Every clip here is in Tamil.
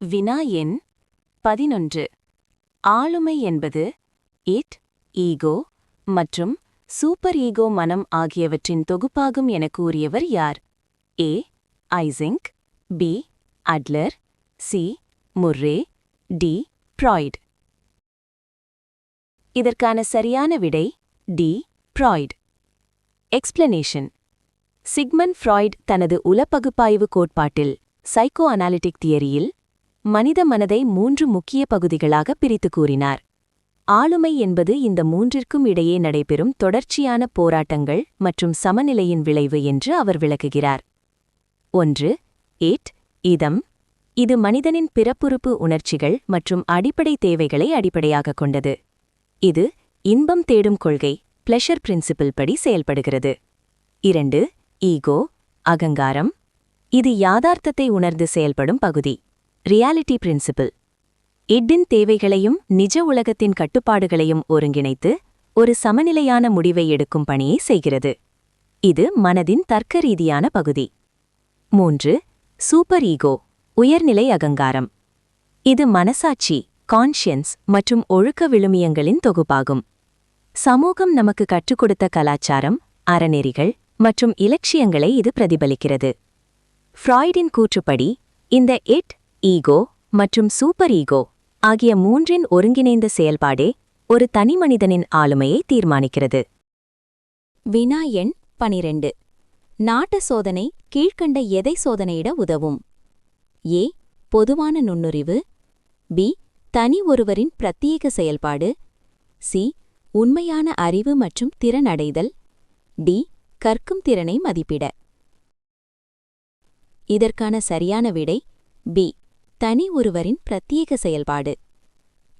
வினா எண் 11. ஆளுமை என்பது இட், ஈகோ மற்றும் சூப்பர் ஈகோ மனம் ஆகியவற்றின் தொகுப்பாகும் என கூறியவர் யார்? A. Eysenck, B. Adler, C. Murray, D. Freud. இதற்கான சரியான விடை D. Freud. Explanation. Sigmund Freud தனது உளப்பகுப்பாய்வு கோட்பாட்டில் சைக்கோ அனாலிட்டிக் தியரியில் மனித மனதை 3 முக்கிய பகுதிகளாக பிரித்து கூறினார். ஆளுமை என்பது இந்த மூன்றிற்கும் இடையே நடைபெறும் தொடர்ச்சியான போராட்டங்கள் மற்றும் சமநிலையின் விளைவு என்று அவர் விளக்குகிறார். 1. இட், இதம். இது மனிதனின் பிறப்புறுப்பு உணர்ச்சிகள் மற்றும் அடிப்படை தேவைகளை அடிப்படையாகக் கொண்டது. இது இன்பம் தேடும் கொள்கை பிளஷர் பிரின்சிபிள் படி செயல்படுகிறது. 2. ஈகோ, அகங்காரம். இது யாதார்த்தத்தை உணர்ந்து செயல்படும் பகுதி ரியாலிட்டி பிரின்சிபிள். இட்டின் தேவைகளையும் நிஜ உலகத்தின் கட்டுப்பாடுகளையும் ஒருங்கிணைத்து ஒரு சமநிலையான முடிவை எடுக்கும் பணியை செய்கிறது. இது மனதின் தர்க்க ரீதியான பகுதி. 3. சூப்பர் ஈகோ, உயர்நிலை அகங்காரம். இது மனசாட்சி, கான்ஷியன்ஸ் மற்றும் ஒழுக்க விழுமியங்களின் தொகுப்பாகும். சமூகம் நமக்கு கற்றுக் கொடுத்த கலாச்சாரம், அறநெறிகள் மற்றும் இலட்சியங்களை இது பிரதிபலிக்கிறது. ஃப்ராய்டின் கூற்றுப்படி இந்த இட், ஈகோ மற்றும் சூப்பர் ஈகோ ஆகிய மூன்றின் ஒருங்கிணைந்த செயல்பாடே ஒரு தனிமனிதனின் ஆளுமையை தீர்மானிக்கிறது. வினா எண் 12. நாட்ட சோதனை கீழ்க்கண்ட எதை சோதனையிட உதவும்? ஏ. பொதுவான நுண்ணுறிவு, பி. தனி ஒருவரின் பிரத்யேக செயல்பாடு, சி. உண்மையான அறிவு மற்றும் திறன் அடைதல், டி. கற்கும் திறனை மதிப்பிட. இதற்கான சரியான விடை பி. தனி ஒருவரின் பிரத்யேக செயல்பாடு.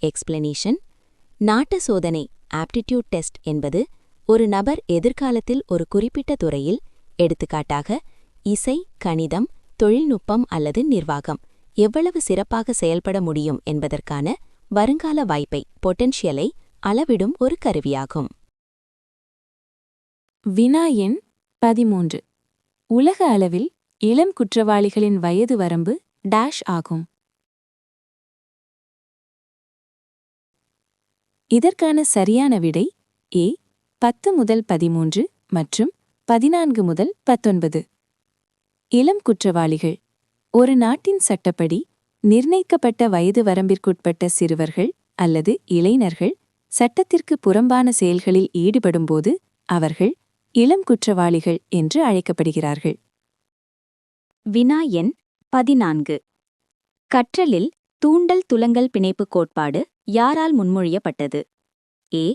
எக்ஸ்பிளனேஷன். நாட்ட சோதனை ஆப்டிடியூட் டெஸ்ட் என்பது ஒரு நபர் எதிர்காலத்தில் ஒரு குறிப்பிட்ட துறையில், எடுத்துக்காட்டாக இசை, கணிதம், தொழில்நுட்பம் அல்லது நிர்வாகம், எவ்வளவு சிறப்பாக செயல்பட முடியும் என்பதற்கான வருங்கால வாய்ப்பை பொட்டென்ஷியலை அளவிடும் ஒரு கருவியாகும். வினா எண் 13. உலக அளவில் இளம் குற்றவாளிகளின் வயது வரம்பு டேஷ் ஆகும். இதற்கான சரியான விடை ஏ. 10 முதல் 13 மற்றும் 14 முதல் 19. இளம் குற்றவாளிகள் ஒரு நாட்டின் சட்டப்படி நிர்ணயிக்கப்பட்ட வயது வரம்பிற்குட்பட்ட சிறுவர்கள் அல்லது இளைஞர்கள் சட்டத்திற்கு புறம்பான செயல்களில் ஈடுபடும்போது அவர்கள் இளம் குற்றவாளிகள் என்று அழைக்கப்படுகிறார்கள். வினா எண் 14. கற்றலில் தூண்டல் துலங்கல் பிணைப்பு கோட்பாடு யாரால் முன்மொழியப்பட்டது? A.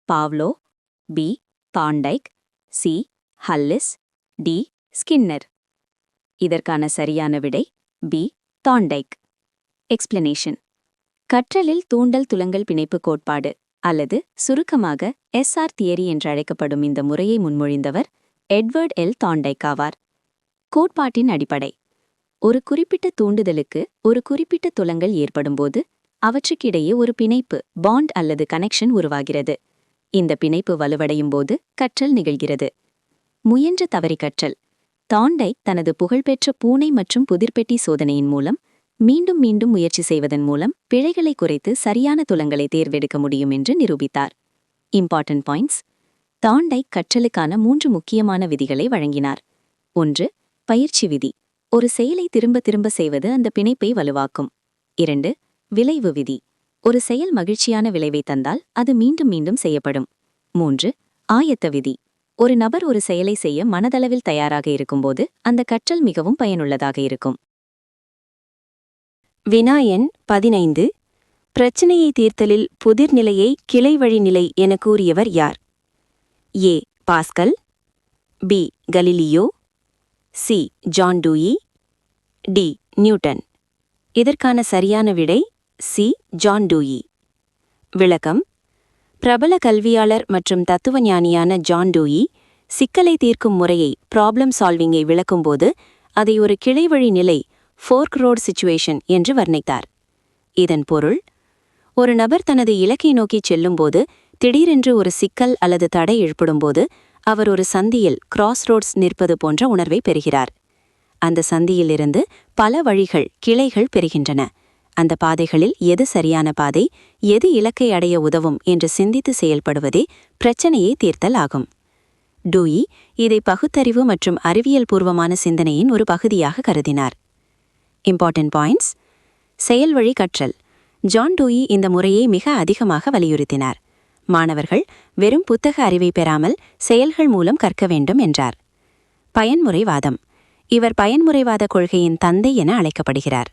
Pavlov, B. Thorndike, C. Hull's, D. Skinner. இதற்கான சரியான விடை பி. தார்ண்டைக். எக்ஸ்பிளனேஷன். கற்றலில் தூண்டல் துலங்கல் பிணைப்பு கோட்பாடு அல்லது சுருக்கமாக எஸ்ஆர் தியரி என்றழைக்கப்படும் இந்த முறையை முன்மொழிந்தவர் எட்வர்ட் எல். தார்ண்டைக் ஆவார். கோட்பாட்டின் அடிப்படை: ஒரு குறிப்பிட்ட தூண்டுதலுக்கு ஒரு குறிப்பிட்ட துலங்கல் ஏற்படும்போது அவற்றுக்கிடையே ஒரு பிணைப்பு பாண்ட் அல்லது கனெக்ஷன் உருவாகிறது. இந்த பிணைப்பு வலுவடையும் போது கற்றல் நிகழ்கிறது. முயன்ற தவறி கற்றல். தார்ண்டைக் தனது புகழ்பெற்ற பூனை மற்றும் புதிர்பெட்டி சோதனையின் மூலம் மீண்டும் மீண்டும் முயற்சி செய்வதன் மூலம் பிழைகளை குறைத்து சரியான துலங்களை தேர்வெடுக்க முடியும் என்று நிரூபித்தார். Important points. தார்ண்டைக் கற்றலுக்கான 3 முக்கியமான விதிகளை வழங்கினார். 1. பயிற்சி விதி. ஒரு செயலை திரும்ப திரும்ப செய்வது அந்த பிணைப்பை வலுவாக்கும். 2. விளைவு விதி. ஒரு செயல் மகிழ்ச்சியான விளைவை தந்தால் அது மீண்டும் மீண்டும் செய்யப்படும். 3. ஆயத்த விதி. ஒரு நபர் ஒரு செயலை செய்ய மனதளவில் தயாராக இருக்கும்போது அந்த கற்றல் மிகவும் பயனுள்ளதாக இருக்கும். வினா எண் 15. பிரச்சினையை தீர்த்தலில் புதிர்நிலையை கிளைவழி நிலை என கூறியவர் யார்? A. Pascal, B. Galileo, C. John Dewey, D. Newton. இதற்கான சரியான விடை சி. John Dewey. விளக்கம். பிரபல கல்வியாளர் மற்றும் தத்துவஞானியான ஜான் டூயி சிக்கலை தீர்க்கும் முறையை ப்ராப்ளம் சால்விங்கை விளக்கும்போது அதை ஒரு கிளைவழி நிலை ஃபோர்க் ரோட் சிச்சுவேஷன் என்று வர்ணித்தார். இதன் பொருள், ஒரு நபர் தனது இலக்கை நோக்கிச் செல்லும்போது திடீரென்று ஒரு சிக்கல் அல்லது தடை ஏற்படும்போது அவர் ஒரு சந்தியில் கிராஸ் ரோட்ஸ் நிற்பது போன்ற உணர்வை பெறுகிறார். அந்த சந்தியிலிருந்து பல வழிகள், கிளைகள் பெறுகின்றன. அந்த பாதைகளில் எது சரியான பாதை, எது இலக்கை அடைய உதவும் என்று சிந்தித்து செயல்படுவதே பிரச்சனையை தீர்த்தல் ஆகும். டூயி இதை பகுத்தறிவு மற்றும் அறிவியல் பூர்வமான சிந்தனையின் ஒரு பகுதியாக கருதினார். Important points. செயல்வழி கற்றல். ஜான் டூயி இந்த முறையை மிக அதிகமாக வலியுறுத்தினார். மாணவர்கள் வெறும் புத்தக அறிவை பெறாமல் செயல்கள் மூலம் கற்க வேண்டும் என்றார். பயன்முறைவாதம். இவர் பயன்முறைவாத கொள்கையின் தந்தை என அழைக்கப்படுகிறார்.